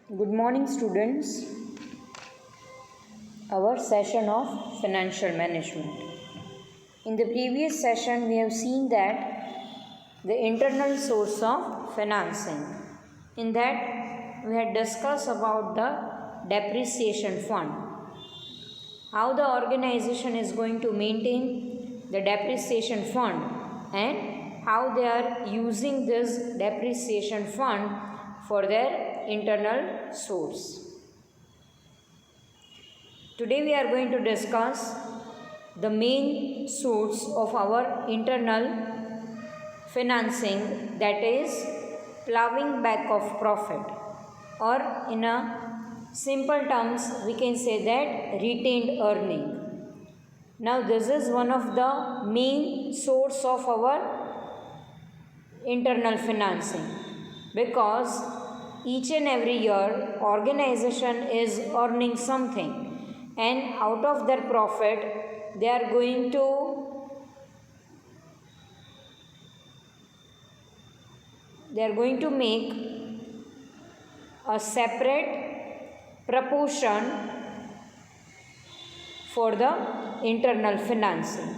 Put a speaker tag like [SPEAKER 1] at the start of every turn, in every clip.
[SPEAKER 1] Good morning, students. Our session of financial management. In the previous session, we have seen that the internal source of financing. In that, we had discussed about the depreciation fund. How the organization is going to maintain the depreciation fund and how they are using this depreciation fund for their internal source. Today we are going to discuss the main source of our internal financing, that is plowing back of profit, or in a simple terms we can say that retained earning. Now this is one of the main source of our internal financing, because each and every year organization is earning something, and out of their profit they are going to make a separate proportion for the internal financing,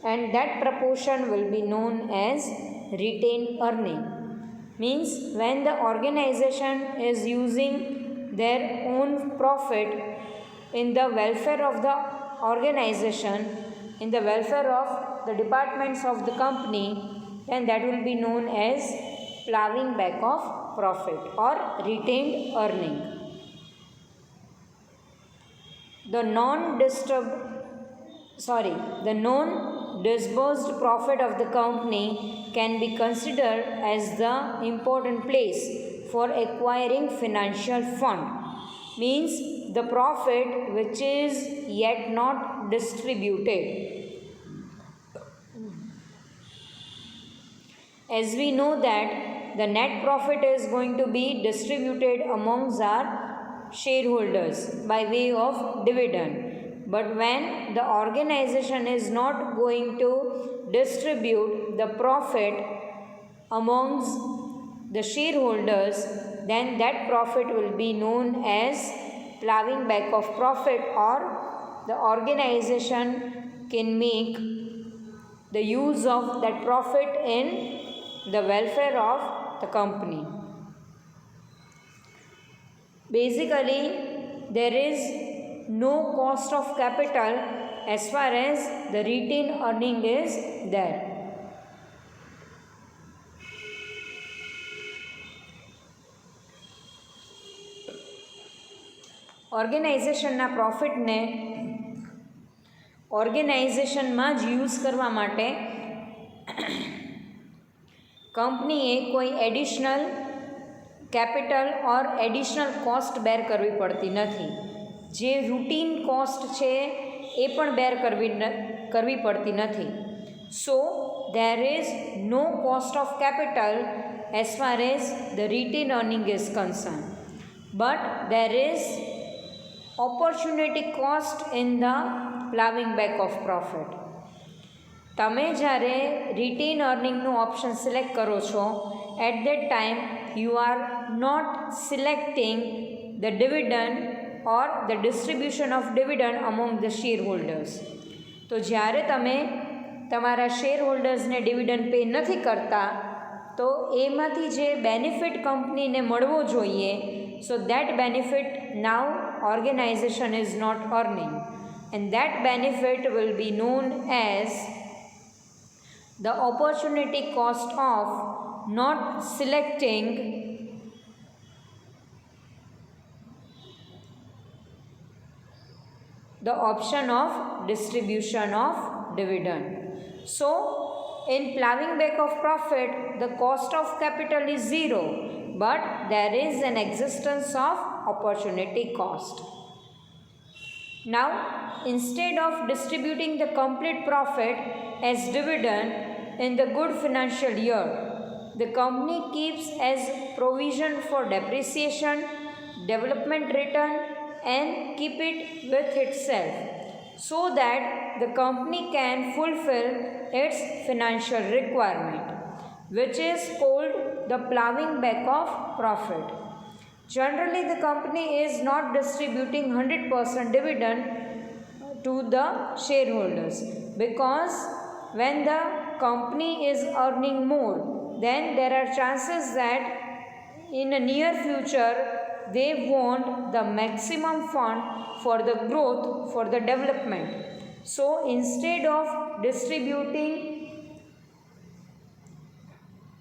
[SPEAKER 1] and that proportion will be known as retained earning. Means when the organization is using their own profit in the welfare of the organization, in the welfare of the departments of the company, then that will be known as plowing back of profit or retained earning. The non-disbursed profit of the company can be considered as the important place for acquiring financial fund. Means the profit which is yet not distributed. As we know that the net profit is going to be distributed amongst our shareholders by way of dividend. But when the organization is not going to distribute the profit amongst the shareholders, then that profit will be known as plowing back of profit, or the organization can make the use of that profit in the welfare of the company. Basically, there is no cost of capital as far as the retained earning is there. ઓર્ગેનાઇઝેશનના પ્રોફિટને ઓર્ગેનાઇઝેશનમાં જ use કરવા માટે કંપનીએ કોઈ additional capital ઓર additional cost બેર કરવી પડતી નથી. જે routine cost છે એ પણ બેર કરવી પડતી નથી. સો there is no cost of capital as far as the retained earning is concerned, but there is opportunity cost in the plowing back of profit. તમે જ્યારે રિટેન અર્નિંગનું ઓપ્શન સિલેક્ટ કરો છો, at that time you are not selecting the dividend or the distribution of dividend among the shareholders. તો જ્યારે તમે તમારા share હોલ્ડર્સને dividend pay નથી કરતા, તો એમાંથી જે બેનિફિટ કંપનીને મળવો જોઈએ, so that benefit now organization is not earning, and that benefit will be known as the opportunity cost of not selecting the option of distribution of dividend. So in plowing back of profit, the cost of capital is zero, but there is an existence of opportunity cost. Now, instead of distributing the complete profit as dividend in the good financial year, the company keeps as provision for depreciation, development return, and keep it with itself, so that the company can fulfill its financial requirement, which is called the plowing back of profit. Generally, the company is not distributing 100% dividend to the shareholders, because when the company is earning more, then there are chances that in a near future they want the maximum fund for the growth, for the development. So instead of distributing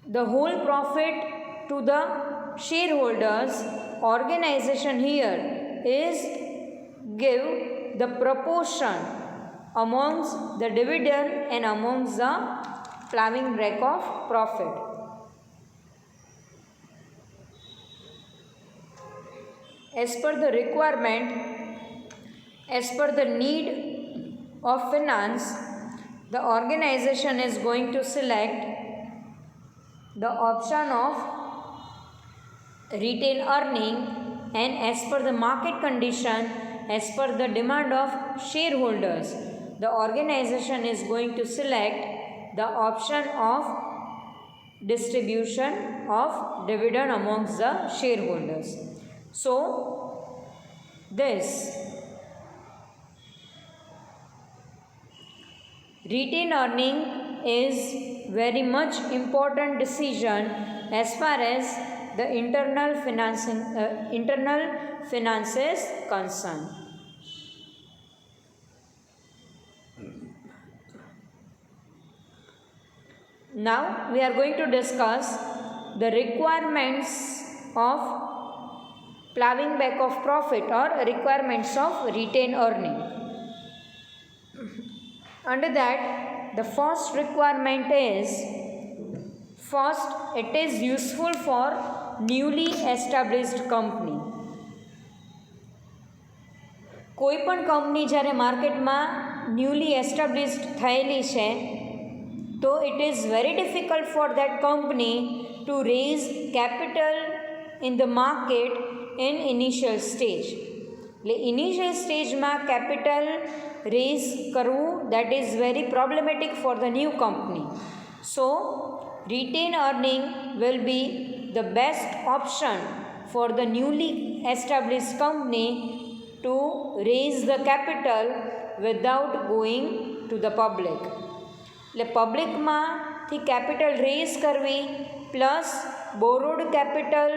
[SPEAKER 1] the whole profit to the shareholders, organization here is give the proportion amongst the dividend and amongst the plowing back of profit. As per the requirement, as per the need of finance, the organization is going to select the option of retail earning, and as per the market condition, as per the demand of shareholders, the organization is going to select the option of distribution of dividend amongst the shareholders. So this retained earning is very much important decision as far as the internal finance is concerned. Now we are going to discuss the requirements of plowing back of profit or requirements of retained earning. Under that, the first requirement is, first, it is useful for newly established company. કોઈ પણ company જ્યારે માર્કેટમાં newly established થયેલી છે, તો it is very difficult for that company to raise capital in the market in initial stage. એટલે initial સ્ટેજમાં capital raise કરવું that is very problematic for the new company. So retained earning will be the best option for the newly established company to raise the capital without going to the public. એટલે પબ્લિકમાંથી capital rays કરવી plus borrowed capital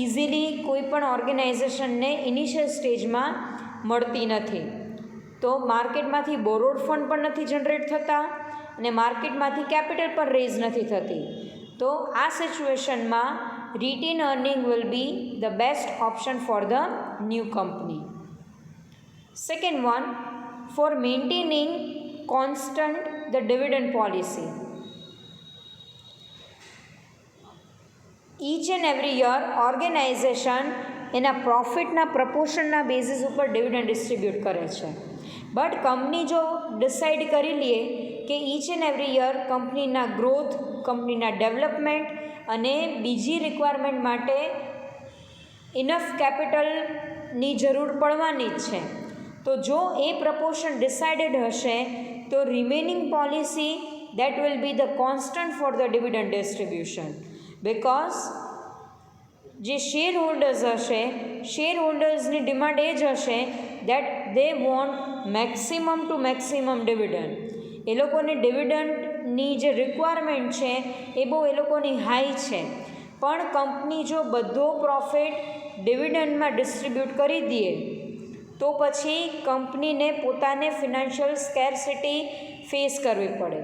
[SPEAKER 1] easily કોઈ પણ ઓર્ગેનાઇઝેશનને initial સ્ટેજમાં મળતી નથી. તો માર્કેટમાંથી borrowed fund પણ નથી જનરેટ થતા અને માર્કેટમાંથી કેપિટલ પણ રેઝ નથી થતી. તો આ સિચ્યુએશનમાં retain earning will be the best option for the new company. Second one, for maintaining constant the dividend policy. Each and every year organization એના પ્રોફિટના પ્રપોર્શનના બેઝિસ ઉપર ડિવિડન્ડ ડિસ્ટ્રીબ્યુટ કરે છે. બટ કંપની જો ડિસાઇડ કરી લઈએ કે ઈચ એન્ડ એવરી યર કંપનીના ગ્રોથ, કંપનીના ડેવલપમેન્ટ અને બીજી રિક્વાયરમેન્ટ માટે ઇનફ કેપિટલની જરૂર પડવાની જ છે, તો જો એ પ્રપોર્શન ડિસાઇડેડ હશે તો remaining policy that will be the constant for the dividend distribution. Because જે શેર હોલ્ડર્સ હશે, શેર હોલ્ડર્સની ડિમાન્ડ એ જ હશે that they want maximum to maximum dividend. એ લોકોને ડિવિડન્ડની જે રિક્વાયરમેન્ટ છે એ બહુ એ લોકોની હાઈ છે. પણ કંપની જો બધો પ્રોફિટ ડિવિડન્ડમાં ડિસ્ટ્રીબ્યુટ કરી દે તો પછી કંપનીને પોતાને ફિનાન્શિયલ સ્કેરસિટી ફેસ કરવી પડે.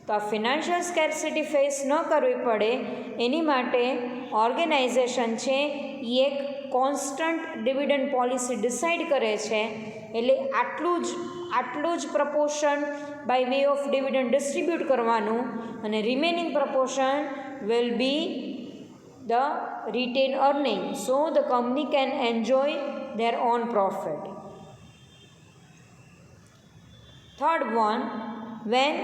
[SPEAKER 1] તો આ ફિનાન્શિયલ સ્કેરસિટી ફેસ ન કરવી પડે એની માટે ઓર્ગેનાઇઝેશન છે એ એક કોન્સ્ટન્ટ ડિવિડન્ડ પોલિસી ડિસાઇડ કરે છે. એટલે આટલું જ proportion by way of dividend distribute કરવાનું અને remaining proportion will be the retain earning, so the company can enjoy their own profit. Third one, when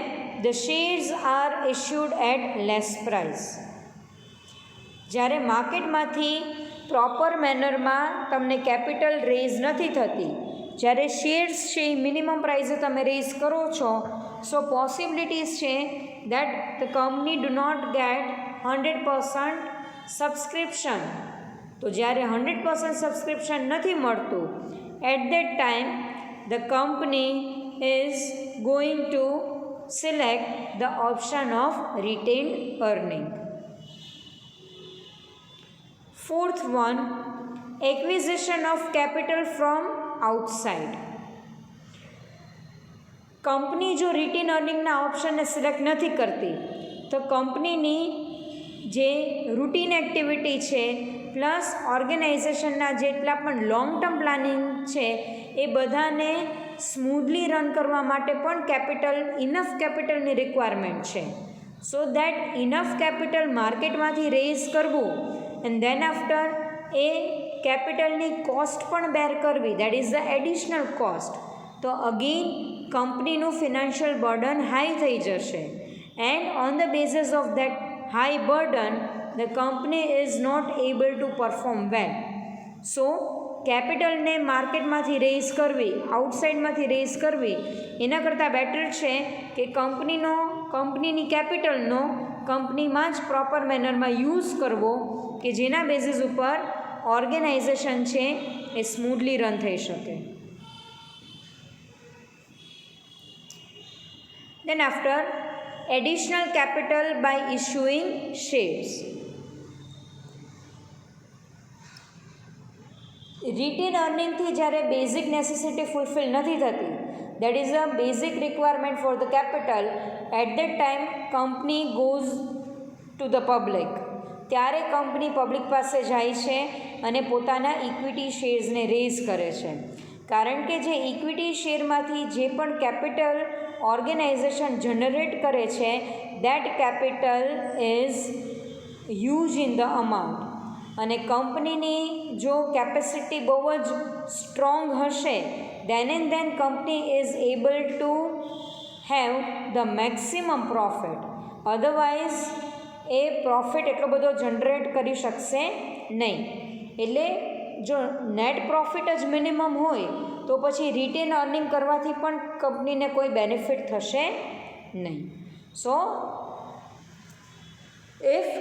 [SPEAKER 1] the shares are issued at less price. જ્યારે માર્કેટમાંથી proper મેનરમાં તમને capital rays નથી થતી, જ્યારે shares છે એ minimum પ્રાઇસે તમે raise કરો છો, so possibilities છે that the company do not get 100% subscription તો જ્યારે 100% સબસ્ક્રિપ્શન નથી મળતું, at that time the company is going to select the option of retained earning. Fourth one, acquisition of capital from outside. કંપની જો retain અર્નિંગના ઓપ્શનને select નથી કરતી તો કંપનીની જે રૂટીન એક્ટિવિટી છે પ્લસ ઓર્ગેનાઇઝેશનના જેટલા પણ લોંગ ટર્મ પ્લાનિંગ છે એ બધાને સ્મૂધલી રન કરવા માટે પણ ઇનફ કેપિટલની રિક્વાયરમેન્ટ છે. સો દેટ ઇનફ કેપિટલ માર્કેટમાંથી રેઝ કરવું એન્ડ ધેન આફ્ટર એ કેપિટલની કોસ્ટ પણ બેર કરવી, that is the additional cost. તો અગેન કંપનીનું ફિનાન્શિયલ બર્ડન હાઈ થઈ જશે and on the basis of that high burden the company is not able to perform well. So કેપિટલને માર્કેટમાંથી રેઝ કરવી, આઉટસાઇડમાંથી રેઝ કરવી એના કરતાં બેટર છે કે કંપનીની કેપિટલનો કંપનીમાં જ પ્રોપર મેનરમાં યુઝ કરવો કે જેના બેઝિસ ઉપર ઓર્ગેનાઇઝેશન છે એ સ્મૂથલી રન થઈ શકે. Then after, additional capital by issuing shares. Retain અર્નિંગથી જ્યારે બેઝિક નેસેસિટી ફૂલફિલ નથી થતી, that is a basic requirement for the capital, at that time company goes to the public. ત્યારે company public પાસે જાય છે અને પોતાના ઇક્વિટી શેર્સને રેઝ કરે છે. કારણ કે જે ઇક્વિટી શેરમાંથી જે પણ કેપિટલ ઓર્ગેનાઇઝેશન જનરેટ કરે છે, that capital is huge in the amount. અને કંપનીની જો કેપેસિટી બહુ જ સ્ટ્રોંગ હશે, then company is able to have the maximum profit. Otherwise એ પ્રોફિટ એટલો બધો જનરેટ કરી શકશે નહીં. એટલે જો નેટ પ્રોફિટ જ મિનિમમ હોય તો પછી રિટેન અર્નિંગ કરવાથી પણ કંપનીને કોઈ બેનિફિટ થશે નહીં. સો if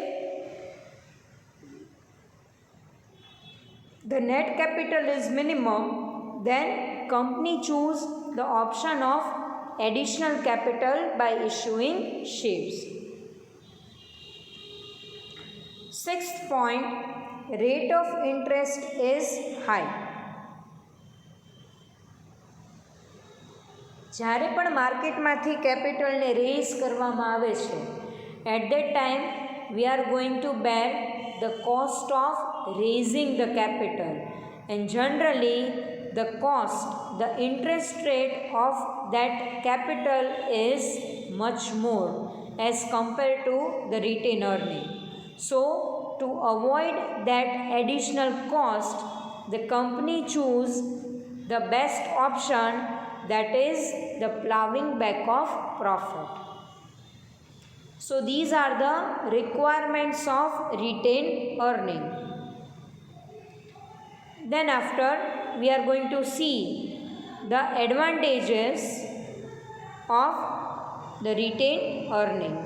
[SPEAKER 1] the net capital is minimum, then company choose the option of additional capital by issuing shares. Sixth point, rate of interest is high. જ્યારે પણ માર્કેટમાંથી કેપિટલને રેઝ કરવામાં આવે છે, at that time we are going to bear the cost of raising the capital, and generally the interest rate of that capital is much more as compared to the retained earning. So to avoid that additional cost, the company choose the best option, that is the plowing back of profit. So these are the requirements of retained earning. Then after, we are going to see the advantages of the retained earning.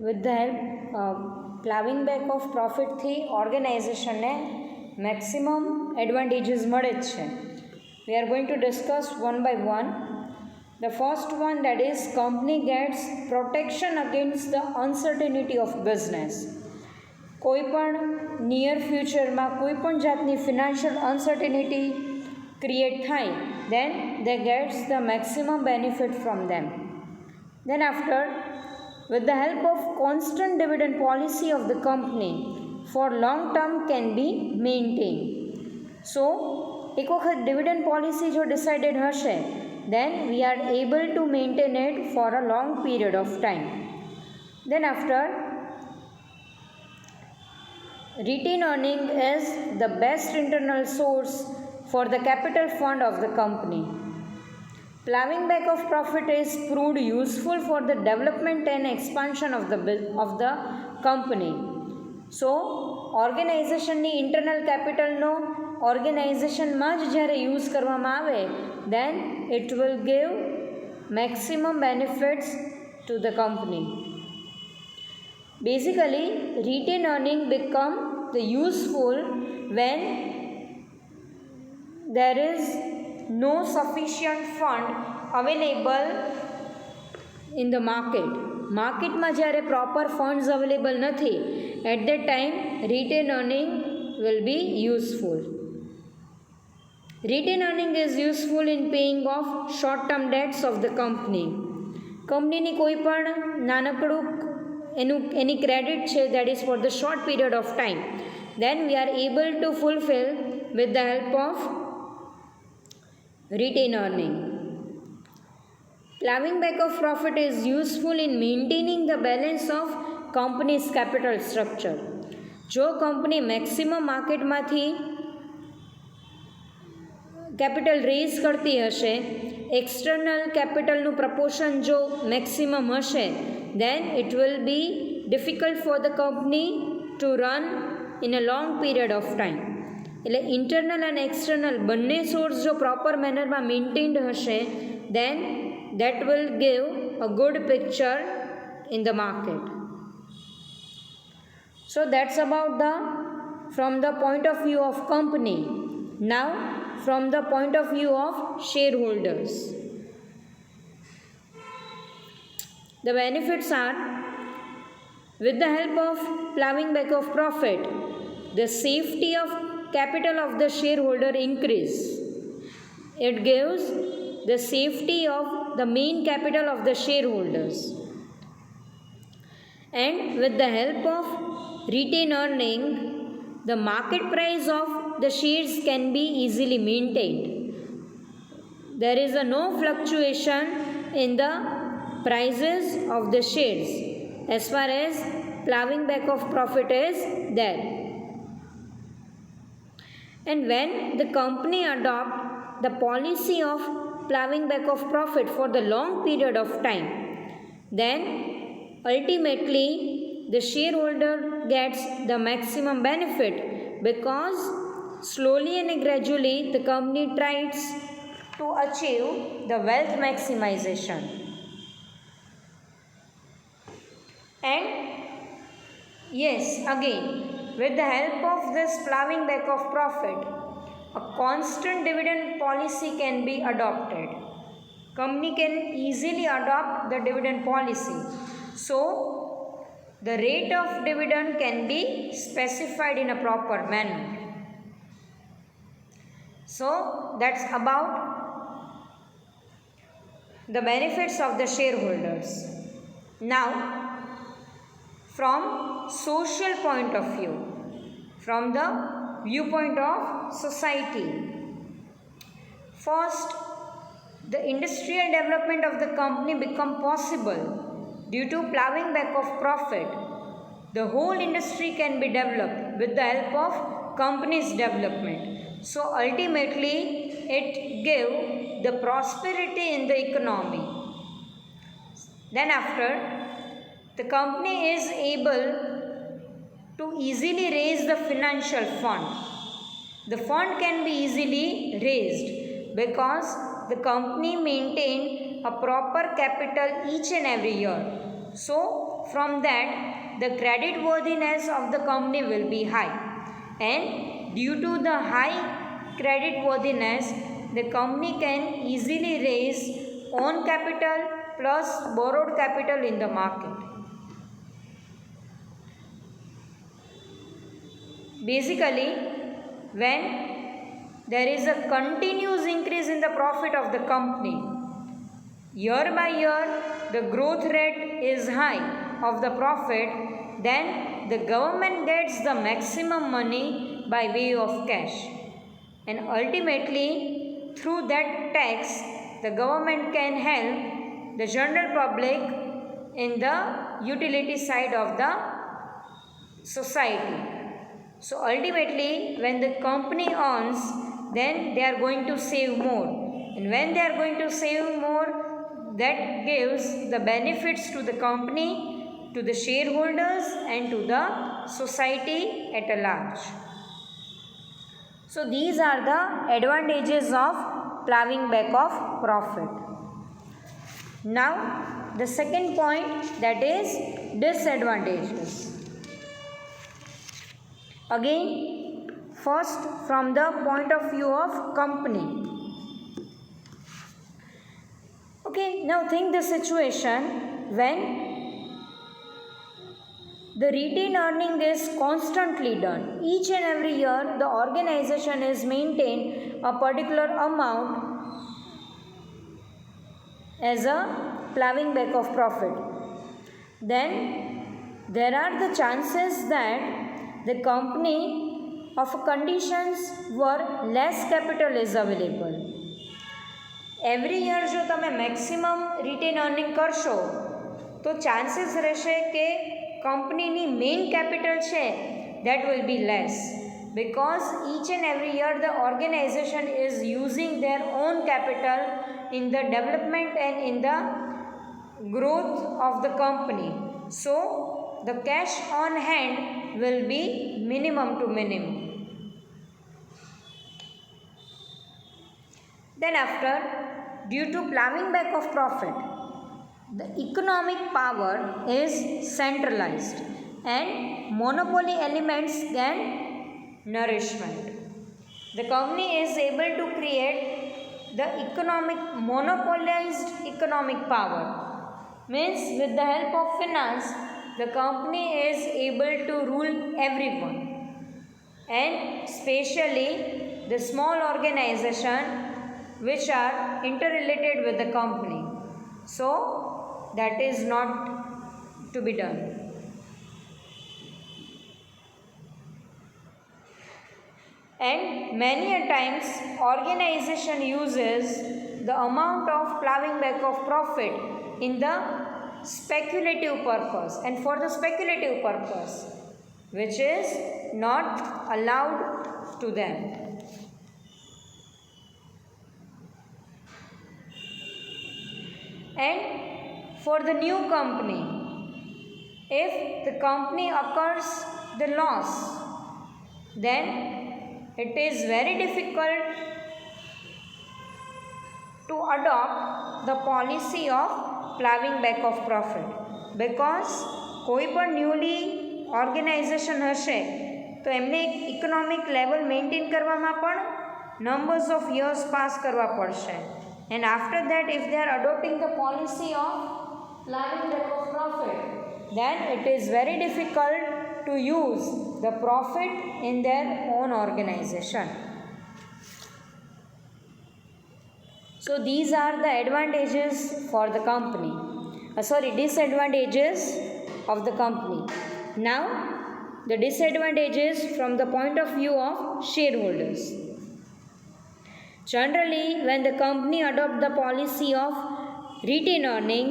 [SPEAKER 1] With the help of plowing back of profit થી ઓર્ગેનાઇઝેશનને maximum advantages મળે જ છે. We are going to discuss one by one. The first one, that is company gets protection against the uncertainty of business. કોઈ પણ near ફ્યુચરમાં કોઈ પણ જાતની ફિનાન્શિયલ અનસર્ટેનિટી ક્રિએટ થાય, then they gets the maximum benefit from them. Then after, with the help of constant dividend policy of the company for long term can be maintained. So એક વખત dividend policy જો decided હશે, then we are able to maintain it for a long period of time. Then after, retained earning is the best internal source for the capital fund of the company. Plowing back of profit is proved useful for the development and expansion of the company. So ઓર્ગેનાઇઝેશનની internal કેપિટલનો ઓર્ગેનાઇઝેશનમાં જ જ્યારે use કરવામાં આવે, then it will give maximum benefits to the company. Basically, retained earning become the useful when there is no sufficient fund available in the market. માર્કેટમાં જ્યારે proper funds available નથી, at that time retained earning will be useful. Retained earning is useful in paying off short-term debts of the company. કંપનીની કોઈ પણ નાનકડું any credit છે that is for the short period of time, then we are able to fulfill with the help of retained earning. Plowing back of profit is useful in maintaining the balance of company's capital structure. જો company maximum માર્કેટમાંથી capital rays કરતી હશે, external કેપિટલનું proportion જો maximum હશે, then it will be difficult for the company to run in a long period of time. એટલે internal અને external બંને source જો proper મેનરમાં maintained હશે, then that will give a good picture in the market. So that's about from the point of view of company. Now from the point of view of shareholders, the benefits are, with the help of plowing back of profit, the safety of capital of the shareholder increase. It gives the safety of the main capital of the shareholders. And with the help of retained earning, the market price of the shares can be easily maintained. There is no fluctuation in the prices of the shares as far as plowing back of profit is there. And when the company adopt the policy of plowing back of profit for the long period of time, then ultimately the shareholder gets the maximum benefit, because slowly and gradually the company tries to achieve the wealth maximization. And yes, again, with the help of this plowing back of profit, a constant dividend policy can be adopted. Company can easily adopt the dividend policy. So the rate of dividend can be specified in a proper manner. So that's about the benefits of the shareholders. Now, from social point of view, from the viewpoint of society, first, the industrial development of the company become possible due to plowing back of profit. The whole industry can be developed with the help of company's development. So ultimately it give the prosperity in the economy. Then after, the company is able to easily raise the financial fund. The fund can be easily raised because the company maintain a proper capital each and every year. So from that, the credit worthiness of the company will be high, and due to the high credit worthiness, the company can easily raise own capital plus borrowed capital in the market. Basically, when there is a continuous increase in the profit of the company, year by year the growth rate is high of the profit, then the government gets the maximum money by way of cash, and ultimately through that tax the government can help the general public in the utility side of the society. So ultimately, when the company earns, then they are going to save more, and when they are going to save more, that gives the benefits to the company, to the shareholders, and to the society at a large. So these are the advantages of plowing back of profit. Now the second point, that is disadvantages. Again, first from the point of view of company. Okay, now think the situation when the retained earning is constantly done. Each and every year, the organization is maintained a particular amount as a plowing back of profit. Then there are the chances that the company of conditions where less capital is available. Every year જો તમે maximum retain earning કરશો તો chances રહેશે કે કંપનીની main capital છે that will be less, because each and every year the organization is using their own capital in the development and in the growth of the company. So the cash on hand will be minimum to minimum. Then after, due to plowing back of profit, the economic power is centralized and monopoly elements gain nourishment. The company is able to create the monopolized economic power. Means with the help of finance, the company is able to rule everyone, and especially the small organization which are interrelated with the company. So that is not to be done. And many a times organization uses the amount of plowing back of profit in the speculative purpose and for the speculative purpose, which is not allowed to them. And for the new company, if the company occurs the loss, then it is very difficult to adopt the policy of plowing back of profit, because કોઈ પણ newly organisation હશે તો એમને એક economic level maintain કરવામાં પણ numbers of years pass કરવા પડશે. And after that, if they are adopting the policy of plowing back of profit, then it is very difficult to use the profit in their own organization. So these are the advantages for the company. Disadvantages of the company. Now, the disadvantages from the point of view of shareholders. Generally, when the company adopts the policy of retain earning,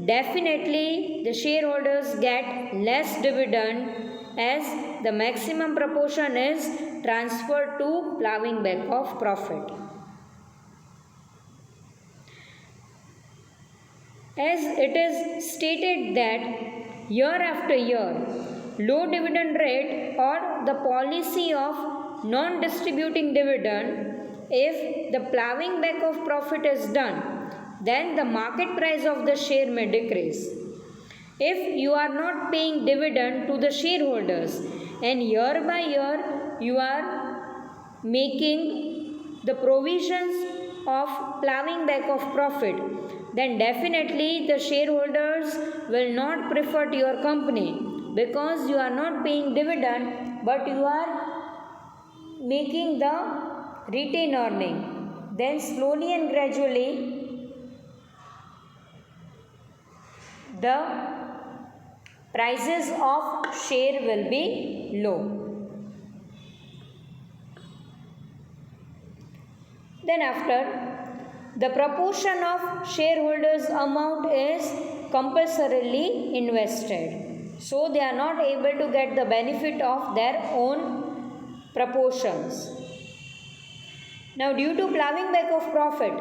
[SPEAKER 1] definitely the shareholders get less dividend as the maximum proportion is transferred to plowing back of profit. As it is stated that year after year, low dividend rate or the policy of non-distributing dividend, if the plowing back of profit is done, then the market price of the share may decrease. If you are not paying dividend to the shareholders and year by year you are making the provisions of plowing back of profit, then definitely the shareholders will not prefer to your company, because you are not paying dividend but you are making the retain earning. Then slowly and gradually the prices of share will be low. Then after, the proportion of shareholders amount is compulsorily invested, so they are not able to get the benefit of their own proportions. Now, due to plowing back of profit,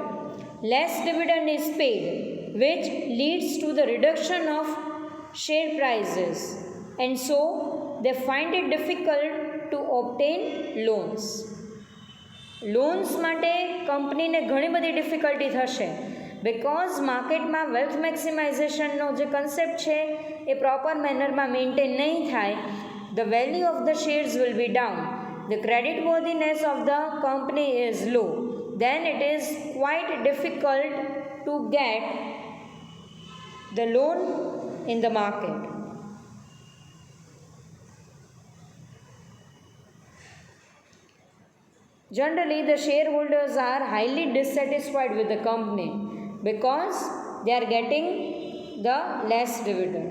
[SPEAKER 1] less dividend is paid, which leads to the reduction of share prices, and so they find it difficult to obtain loans. Loans માટે કંપનીને ઘણી બધી difficulty થશે, because માર્કેટમાં wealth મેક્સિમાઇઝેશનનો જે concept છે એ proper મેનરમાં maintain નહીં થાય, the value of the shares will be down, the credit worthiness of the company is low, then it is quite difficult to get the loan in the market. Generally, the shareholders are highly dissatisfied with the company because they are getting the less dividend.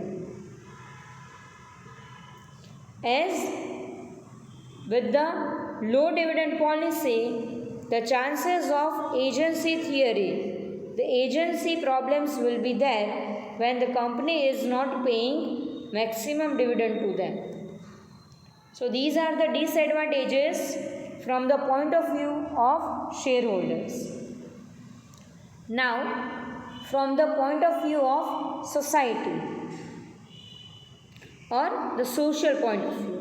[SPEAKER 1] As with the low dividend policy, the chances of agency theory, the agency problems will be there when the company is not paying maximum dividend to them. So these are the disadvantages from the point of view of shareholders. Now, from the point of view of society or the social point of view.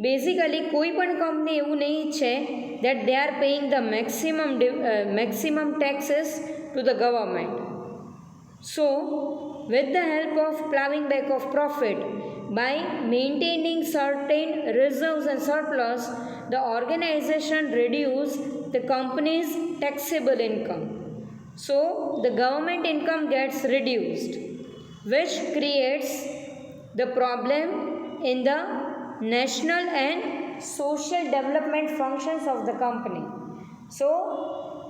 [SPEAKER 1] Basically કોઈ પણ company એવું નહીં ઈચ્છે that they are paying the maximum taxes to the government. So, with the help of plowing back of profit, by maintaining certain reserves and surplus, the organization reduce the company's taxable income. So, the government income gets reduced, which creates the problem in the national and social development functions of the company. So,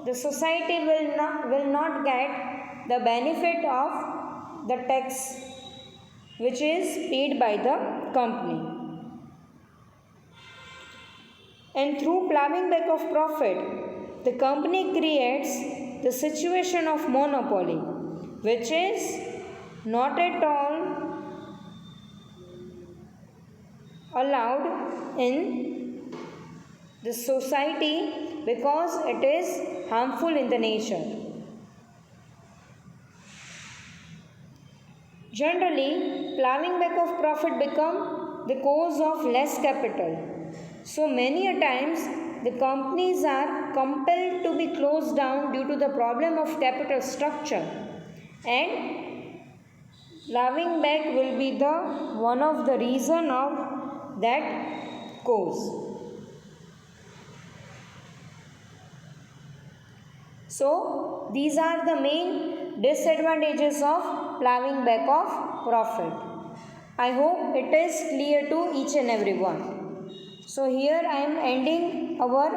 [SPEAKER 1] the society will not get the benefit of the tax which is paid by the company. And through plowing back of profit, the company creates the situation of monopoly, which is not at all allowed in the society because it is harmful in the nature. Generally, plowing back of profit become the cause of less capital. So many a times the companies are compelled to be closed down due to the problem of capital structure, and plowing back will be the one of the reason of that cause. So these are the main disadvantages of plowing back of profit. I hope it is clear to each and every one. So here I am ending our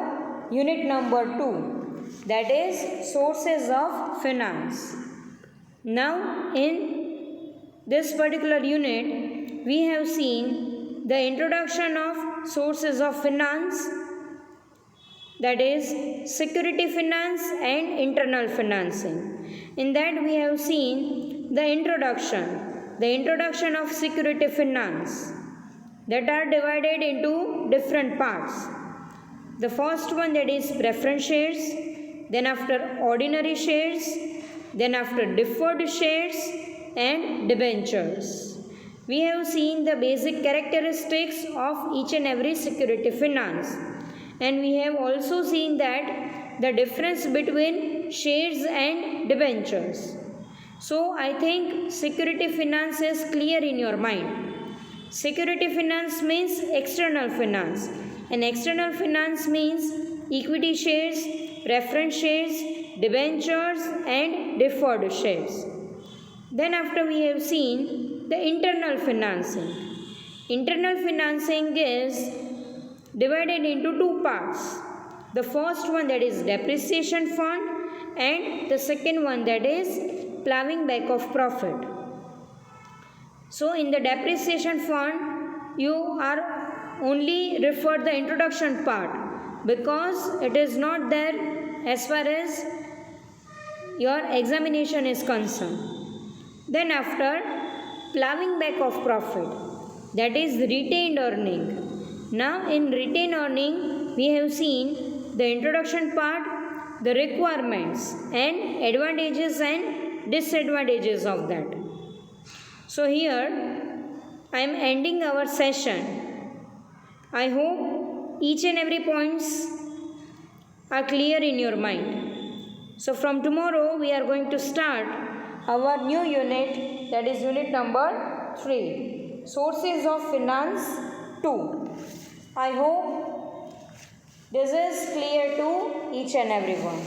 [SPEAKER 1] unit number 2, that is sources of finance. Now in this particular unit we have seen the introduction of sources of finance, that is security finance and internal financing. In that we have seen the introduction of security finance that are divided into different parts. The first one, that is preference shares, then after ordinary shares, then after deferred shares and debentures. We have seen the basic characteristics of each and every security finance, and we have also seen that the difference between shares and debentures. So I think security finance is clear in your mind. Security finance means external finance, and external finance means equity shares, preference shares, debentures and deferred shares. Then after we have seen the internal financing. Internal financing is divided into two parts. The first one, that is depreciation fund, and the second one, that is plowing back of profit. So in the depreciation fund you are only referred the introduction part because it is not there as far as your examination is concerned. Then after plowing back of profit, that is retained earning. Now in retained earning we have seen the introduction part, the requirements and advantages and disadvantages of that. So here I am ending our session. I hope each and every points are clear in your mind. So from tomorrow we are going to start our new unit, that is unit number 3, Sources of Finance 2. I hope this is clear to each and everyone.